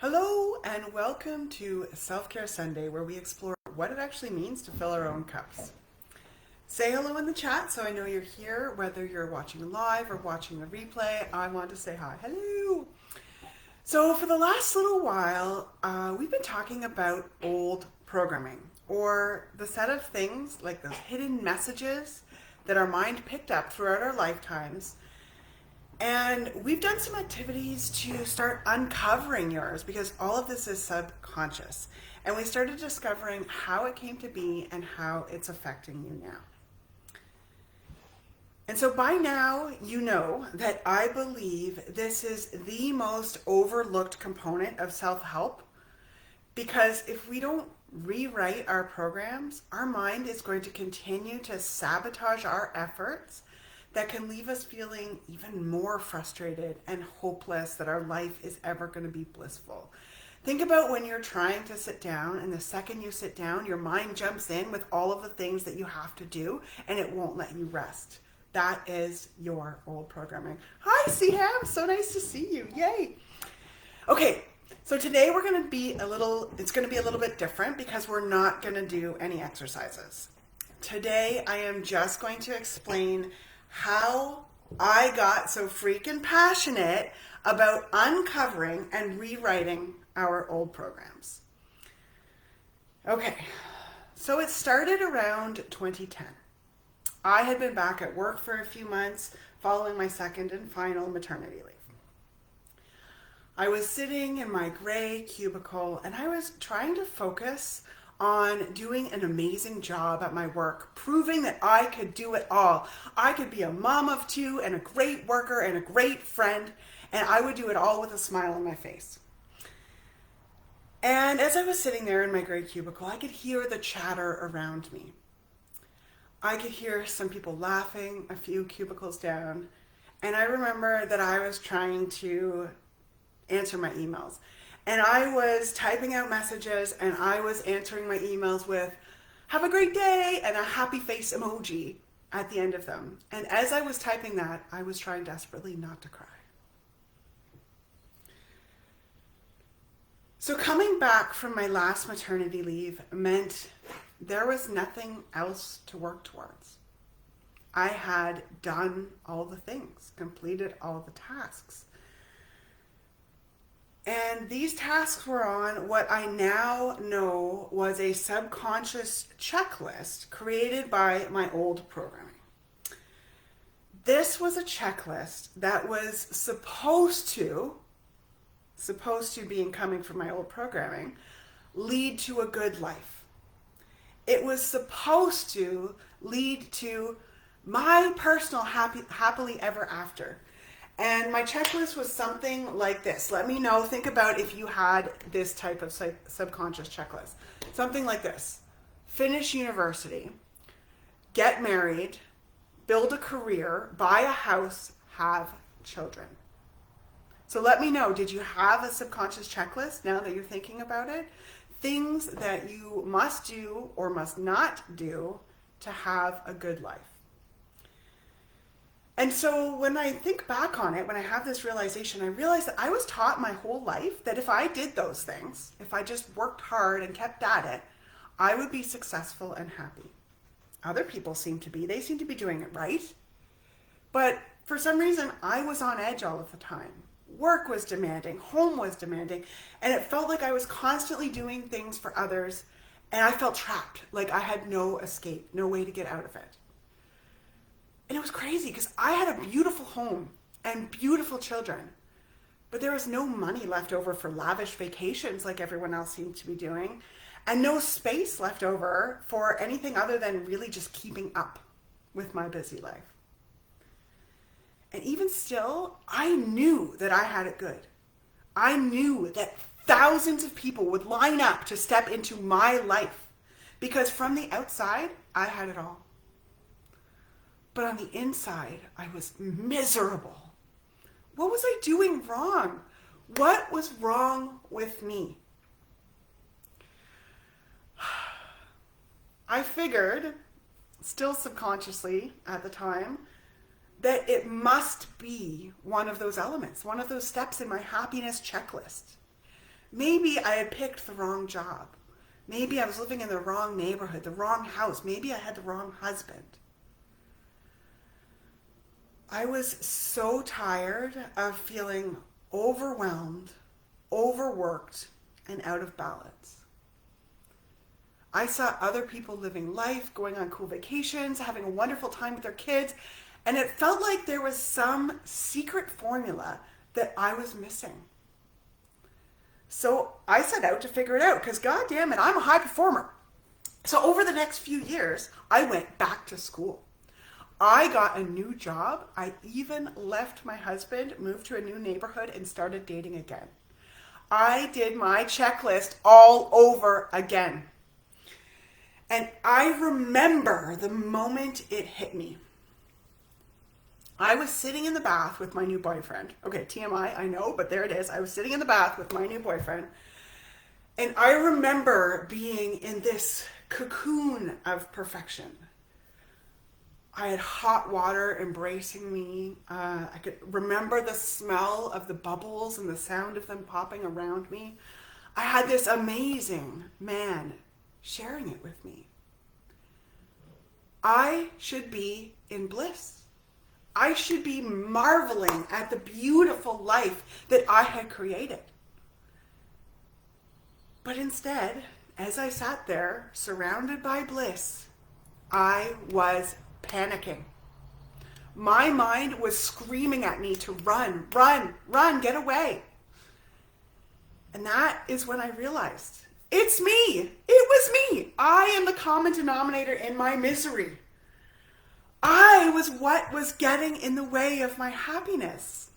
Hello and welcome to Self-Care Sunday, where we explore what it actually means to fill our own cups. Say hello in the chat so I know you're here, whether you're watching live or watching the replay. I want to say hi. Hello! So for the last little while, we've been talking about old programming, or the set of things like those hidden messages that our mind picked up throughout our lifetimes. And we've done some activities to start uncovering yours because all of this is subconscious. And we started discovering how it came to be and how it's affecting you now. And so by now, you know that I believe this is the most overlooked component of self-help, because if we don't rewrite our programs, our mind is going to continue to sabotage our efforts that can leave us feeling even more frustrated and hopeless that our life is ever going to be blissful. Think about when you're trying to sit down, and the second you sit down, your mind jumps in with all of the things that you have to do, and it won't let you rest. That is your old programming. Hi, Siham. So nice to see you. Yay. Okay, so today it's going to be a little bit different because we're not going to do any exercises. Today, I am just going to explain how I got so freaking passionate about uncovering and rewriting our old programs. Okay, so it started around 2010. I had been back at work for a few months following my second and final maternity leave. I was sitting in my gray cubicle and I was trying to focus on doing an amazing job at my work, proving that I could do it all. I could be a mom of two and a great worker and a great friend, and I would do it all with a smile on my face. And as I was sitting there in my gray cubicle, I could hear the chatter around me. I could hear some people laughing a few cubicles down, and I remember that I was trying to answer my emails. And I was typing out messages and I was answering my emails with, "Have a great day," and a happy face emoji at the end of them. And as I was typing that, I was trying desperately not to cry. So coming back from my last maternity leave meant there was nothing else to work towards. I had done all the things, completed all the tasks. And these tasks were on what I now know was a subconscious checklist created by my old programming. This was a checklist that was supposed to being coming from my old programming, lead to a good life. It was supposed to lead to my personal happily ever after. And my checklist was something like this. Let me know, think about if you had this type of subconscious checklist. Something like this: finish university, get married, build a career, buy a house, have children. So let me know, did you have a subconscious checklist now that you're thinking about it? Things that you must do or must not do to have a good life. And so when I think back on it, when I have this realization, I realize that I was taught my whole life that if I did those things, if I just worked hard and kept at it, I would be successful and happy. Other people seem to be. They seem to be doing it right. But for some reason, I was on edge all of the time. Work was demanding, home was demanding, and it felt like I was constantly doing things for others, and I felt trapped, like I had no escape, no way to get out of it. And it was crazy because I had a beautiful home and beautiful children, but there was no money left over for lavish vacations like everyone else seemed to be doing, and no space left over for anything other than really just keeping up with my busy life. And even still, I knew that I had it good. I knew that thousands of people would line up to step into my life because from the outside, I had it all. But on the inside, I was miserable. What was I doing wrong? What was wrong with me? I figured, still subconsciously at the time, that it must be one of those elements, one of those steps in my happiness checklist. Maybe I had picked the wrong job. Maybe I was living in the wrong neighborhood, the wrong house. Maybe I had the wrong husband. I was so tired of feeling overwhelmed, overworked, and out of balance. I saw other people living life, going on cool vacations, having a wonderful time with their kids, and it felt like there was some secret formula that I was missing. So I set out to figure it out because, God damn it, I'm a high performer. So over the next few years, I went back to school. I got a new job. I even left my husband, moved to a new neighborhood, and started dating again. I did my checklist all over again. And I remember the moment it hit me. I was sitting in the bath with my new boyfriend. Okay, TMI, I know, but there it is. I was sitting in the bath with my new boyfriend. And I remember being in this cocoon of perfection. I had hot water embracing me. I could remember the smell of the bubbles and the sound of them popping around me. I had this amazing man sharing it with me. I should be in bliss. I should be marveling at the beautiful life that I had created. But instead, as I sat there, surrounded by bliss, I was panicking. My mind was screaming at me to run, run, run, get away. And that is when I realized, it's me. It was me. I am the common denominator in my misery. I was what was getting in the way of my happiness.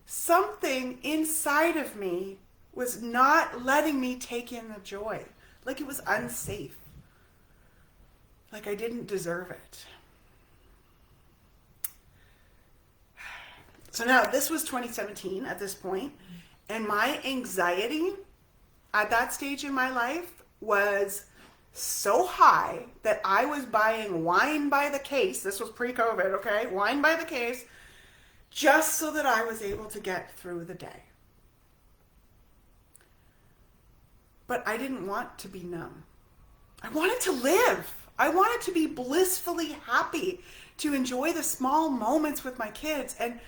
Something inside of me was not letting me take in the joy. Like it was unsafe. Like I didn't deserve it. So now this was 2017 at this point, and my anxiety at that stage in my life was so high that I was buying wine by the case. This was pre-COVID, okay? Wine by the case, just so that I was able to get through the day. But I didn't want to be numb. I wanted to live. I wanted to be blissfully happy, to enjoy the small moments with my kids. And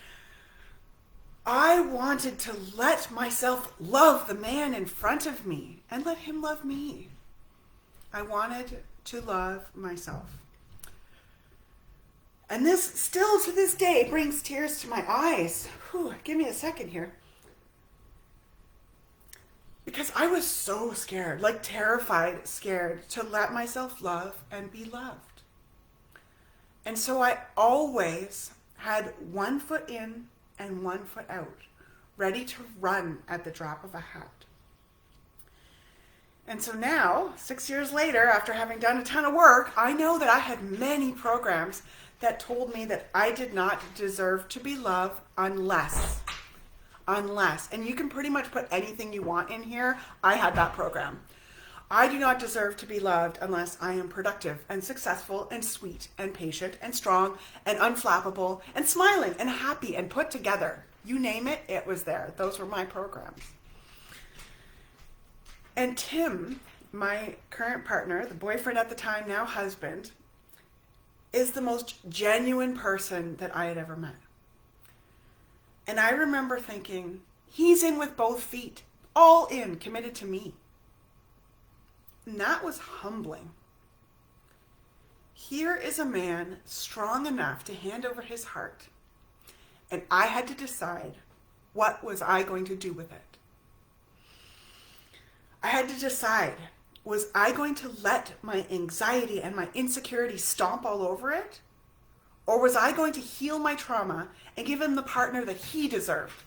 I wanted to let myself love the man in front of me and let him love me. I wanted to love myself. And this still to this day brings tears to my eyes. Whew, give me a second here. Because I was so scared, like terrified, scared to let myself love and be loved. And so I always had one foot in and one foot out, ready to run at the drop of a hat. And so now, 6 years later, after having done a ton of work, I know that I had many programs that told me that I did not deserve to be loved unless, and you can pretty much put anything you want in here. I had that program. I do not deserve to be loved unless I am productive and successful and sweet and patient and strong and unflappable and smiling and happy and put together. You name it, it was there. Those were my programs. And Tim, my current partner, the boyfriend at the time, now husband, is the most genuine person that I had ever met. And I remember thinking, he's in with both feet, all in, committed to me. And that was humbling. Here is a man strong enough to hand over his heart, and I had to decide, what was I going to do with it? I had to decide, was I going to let my anxiety and my insecurity stomp all over it? Or was I going to heal my trauma and give him the partner that he deserved,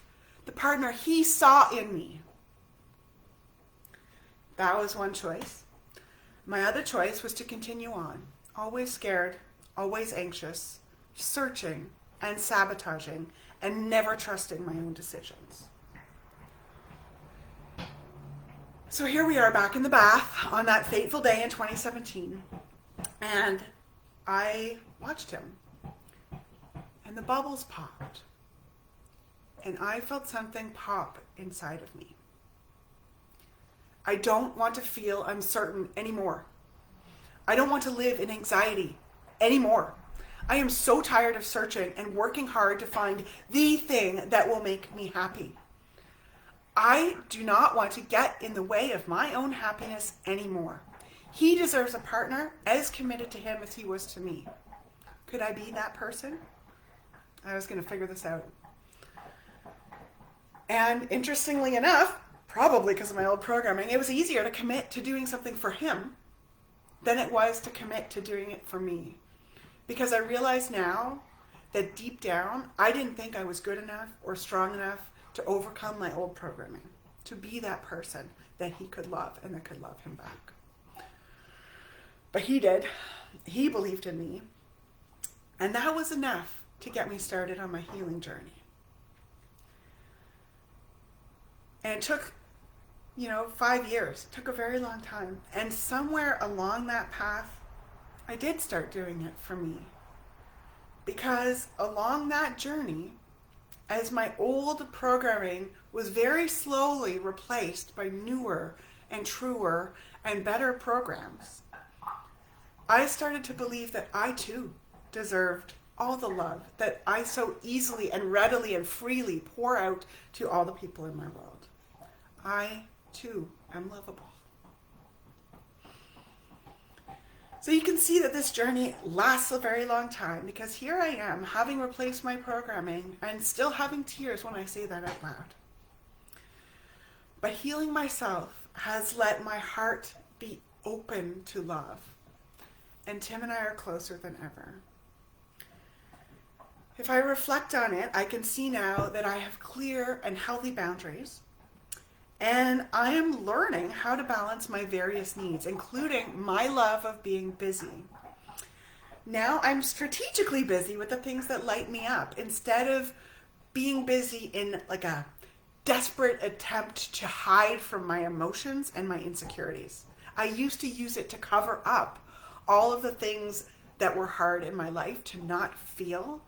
the partner he saw in me? That was one choice. My other choice was to continue on, always scared, always anxious, searching and sabotaging, and never trusting my own decisions. So here we are back in the bath on that fateful day in 2017, and I watched him, and the bubbles popped, and I felt something pop inside of me. I don't want to feel uncertain anymore. I don't want to live in anxiety anymore. I am so tired of searching and working hard to find the thing that will make me happy. I do not want to get in the way of my own happiness anymore. He deserves a partner as committed to him as he was to me. Could I be that person? I was going to figure this out. And interestingly enough, probably because of my old programming, it was easier to commit to doing something for him than it was to commit to doing it for me. Because I realize now that deep down, I didn't think I was good enough or strong enough to overcome my old programming, to be that person that he could love and that could love him back. But he did. He believed in me. And that was enough to get me started on my healing journey. And it took, 5 years. It took a very long time. And somewhere along that path, I did start doing it for me. Because along that journey, as my old programming was very slowly replaced by newer and truer and better programs, I started to believe that I too deserved all the love that I so easily and readily and freely pour out to all the people in my world. I too am lovable. So you can see that this journey lasts a very long time, because here I am having replaced my programming and still having tears when I say that out loud. But healing myself has let my heart be open to love. And Tim and I are closer than ever. If I reflect on it, I can see now that I have clear and healthy boundaries. And I am learning how to balance my various needs, including my love of being busy. Now I'm strategically busy with the things that light me up, instead of being busy in like a desperate attempt to hide from my emotions and my insecurities. I used to use it to cover up all of the things that were hard in my life to not feel.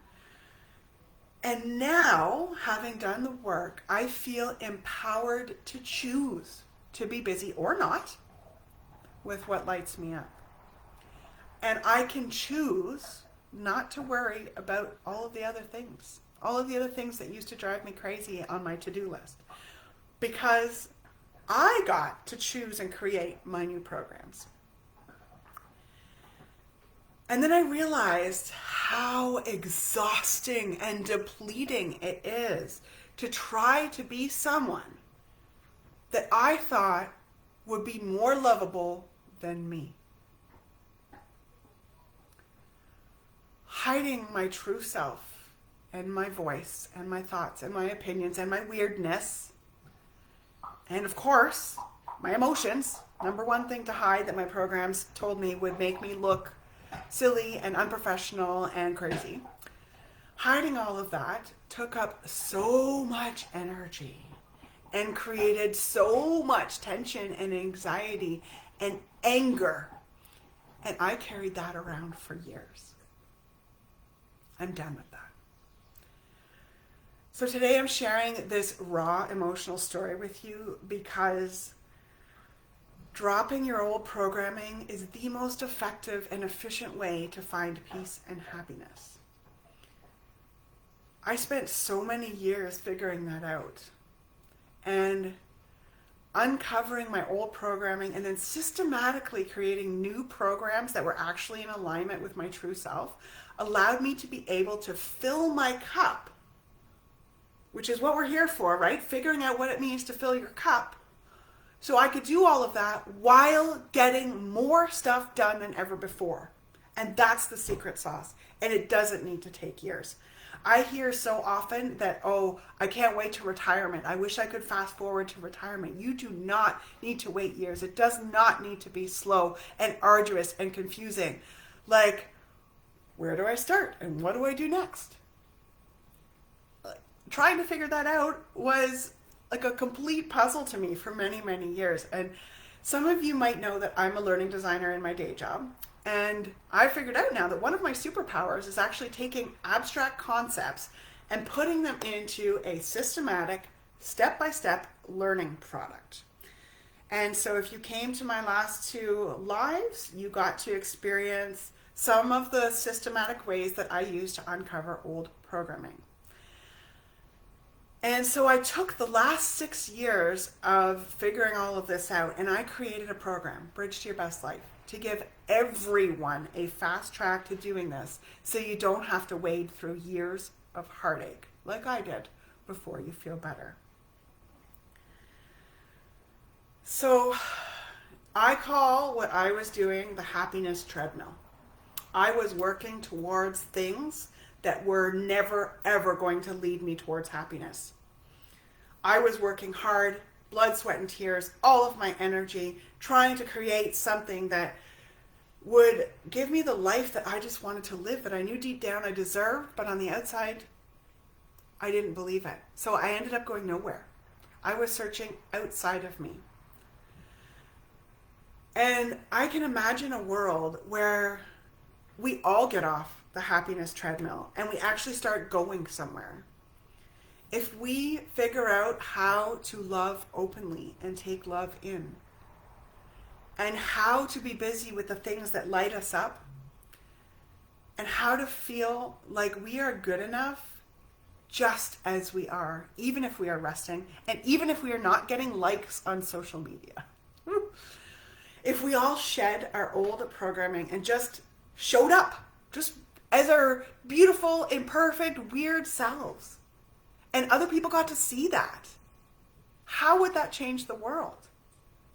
And now, having done the work, I feel empowered to choose to be busy or not with what lights me up. And I can choose not to worry about all of the other things that used to drive me crazy on my to-do list, because I got to choose and create my new programs. And then I realized how exhausting and depleting it is to try to be someone that I thought would be more lovable than me. Hiding my true self and my voice and my thoughts and my opinions and my weirdness, and of course, my emotions, number one thing to hide that my programs told me would make me look silly and unprofessional and crazy. Hiding all of that took up so much energy and created so much tension and anxiety and anger. And I carried that around for years. I'm done with that. So today I'm sharing this raw emotional story with you because dropping your old programming is the most effective and efficient way to find peace and happiness. I spent so many years figuring that out and uncovering my old programming and then systematically creating new programs that were actually in alignment with my true self allowed me to be able to fill my cup, which is what we're here for, right? Figuring out what it means to fill your cup. So I could do all of that while getting more stuff done than ever before. And that's the secret sauce. And it doesn't need to take years. I hear so often that, I can't wait to retirement. I wish I could fast forward to retirement. You do not need to wait years. It does not need to be slow and arduous and confusing. Like, where do I start? And what do I do next? Trying to figure that out was like a complete puzzle to me for many, many years. And some of you might know that I'm a learning designer in my day job. And I figured out now that one of my superpowers is actually taking abstract concepts and putting them into a systematic, step-by-step learning product. And so if you came to my last two lives, you got to experience some of the systematic ways that I use to uncover old programming. And so I took the last 6 years of figuring all of this out and I created a program, Bridge to Your Best Life, to give everyone a fast track to doing this so you don't have to wade through years of heartache like I did before you feel better. So I call what I was doing the happiness treadmill. I was working towards things that were never, ever going to lead me towards happiness. I was working hard, blood, sweat, and tears, all of my energy, trying to create something that would give me the life that I just wanted to live, that I knew deep down I deserved, but on the outside, I didn't believe it. So I ended up going nowhere. I was searching outside of me. And I can imagine a world where we all get off the happiness treadmill and we actually start going somewhere. If we figure out how to love openly and take love in, and how to be busy with the things that light us up, and how to feel like we are good enough just as we are, even if we are resting, and even if we are not getting likes on social media. If we all shed our old programming and just showed up, just as our beautiful, imperfect, weird selves, and other people got to see that, how would that change the world?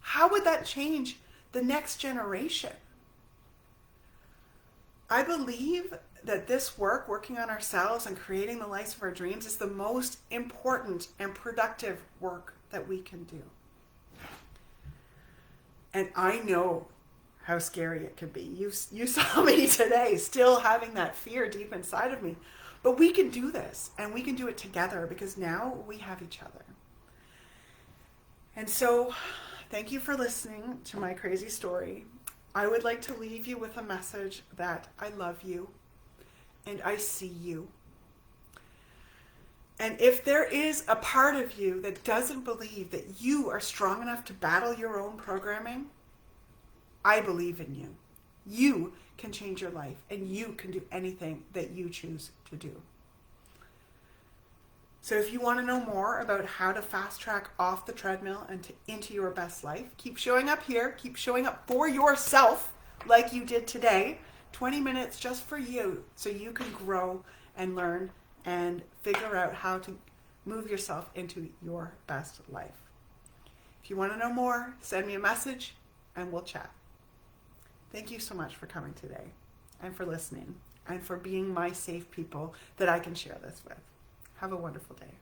How would that change the next generation? I believe that this work, working on ourselves and creating the lives of our dreams, is the most important and productive work that we can do. And I know how scary it can be. You saw me today still having that fear deep inside of me. But we can do this, and we can do it together because now we have each other. And so, thank you for listening to my crazy story. I would like to leave you with a message that I love you and I see you. And if there is a part of you that doesn't believe that you are strong enough to battle your own programming, I believe in you. You can change your life and you can do anything that you choose to do. So if you want to know more about how to fast track off the treadmill and into your best life, keep showing up here, keep showing up for yourself like you did today. 20 minutes just for you so you can grow and learn and figure out how to move yourself into your best life. If you want to know more, send me a message and we'll chat. Thank you so much for coming today and for listening and for being my safe people that I can share this with. Have a wonderful day.